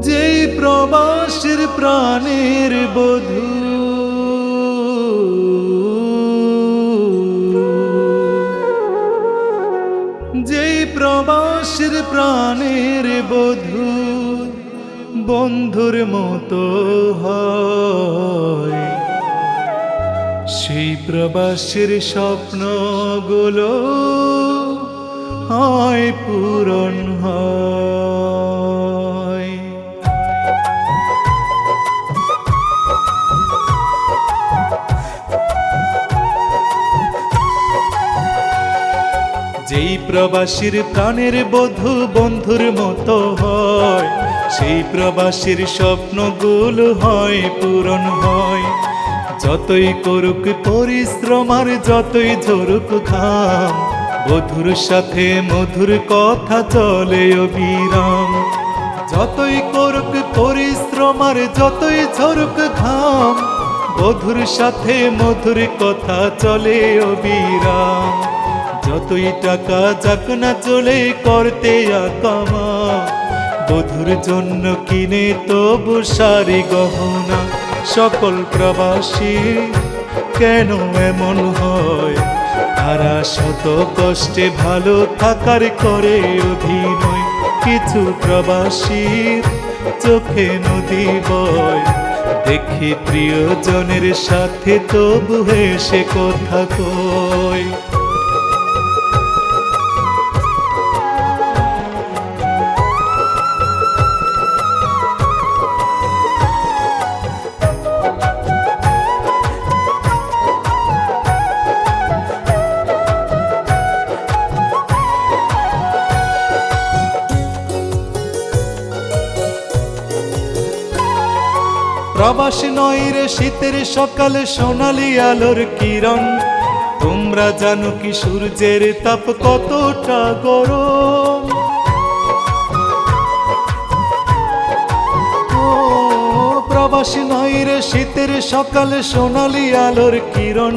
যেই প্রবাসীর প্রাণের বধূ, যেই প্রবাসীর প্রাণের বধূ বন্ধুর মতো হয়, সেই প্রবাসীর স্বপ্নগুলো হয় পূরণ হয়। যেই প্রবাসীর প্রাণের বধূ বন্ধুর মতো হয়, সেই প্রবাসীর স্বপ্নগুলো হয় পূরণ হয়। যতই করুক পরিশ্রম আর যতই ঝরুক ঘাম, বধুর সাথে মধুর কথা চলে অবিরাম। যতই করুক পরিশ্রম আর যতই ঝরুক ঘাম, বধুর সাথে মধুর কথা চলে অবিরাম। যতই টাকা যাক না চলে করতে কামা, বধুর জন্য কিনে তবু শাড়ি গহনা। সকল প্রবাসী কেন এমন হয়, তারা শত কষ্টে ভালো থাকার করে অভিনয়। কিছু প্রবাসীর চোখে নদী বয়, দেখি প্রিয়জনের সাথে তবু হেসে কথা কয়। প্রবাসী নয় রে শীতের সকালে সোনালি আলোর কিরণ, তোমরা জানো কি সূর্যের তাপ কতটা গরম। ও প্রবাসী নয় রে শীতের সকালে সোনালি আলোর কিরণ,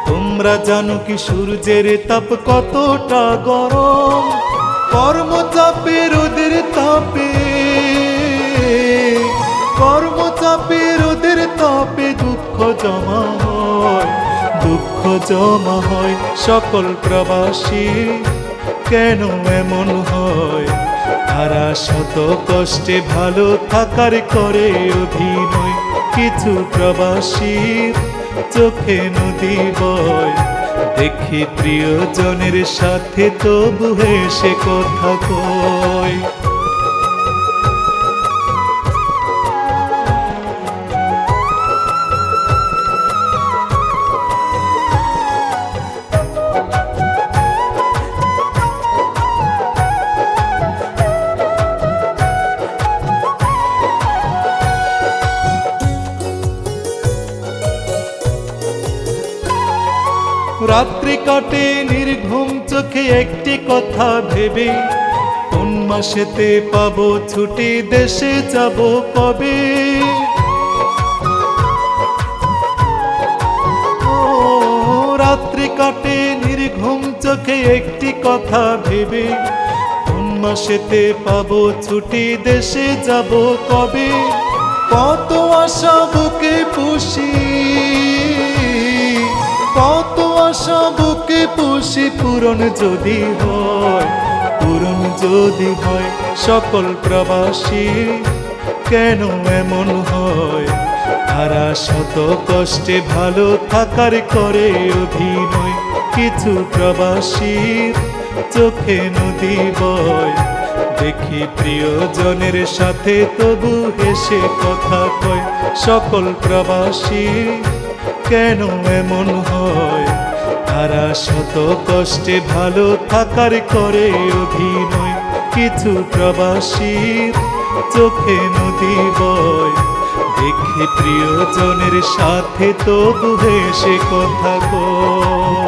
তোমরা জানো কি সূর্যের তাপ কতটা গরম। কর্মচাপে রোদের তাপে, কর্মচাপে রোদের তাপে দুঃখ জমা হয়, দুঃখ জমা হয়। সকল প্রবাসী কেন এমন হয়, তারা শত কষ্টে ভালো থাকার করে অভিনয়। কিছু প্রবাসীর চোখে নদী বয়, দেখি প্রিয়জনের সাথে তবু হেসে কথা কয়। রাত্রি কাটে নির্ঘুম চোখে একটি কথা ভেবে, কোন মাসেতে পাবো ছুটি, দেশে যাব কবে। ও রাত্রি কাটে নির্ঘুম চোখে একটি কথা ভেবে, কোন মাসেতে পাবো ছুটি, দেশে যাব কবে। কত আশা বুকে পুষি, কত আশা বুকে পুষি, পূরণ যদি হয়, পূরণ যদি হয়। সকল প্রবাসী কেন এমন হয়, তারা শত কষ্টে ভালো থাকার করে অভিনয়। কিছু প্রবাসীর চোখে নদী বয়, দেখি প্রিয়জনের সাথে তবু হেসে কথা কয়। সকল প্রবাসী কেন এমন হয়, তারা শত কষ্টে ভালো থাকার করে অভিনয়। কিছু প্রবাসীর চোখে নদী বয়, দেখি প্রিয়জনের সাথে তবু হেসে কথা কয়।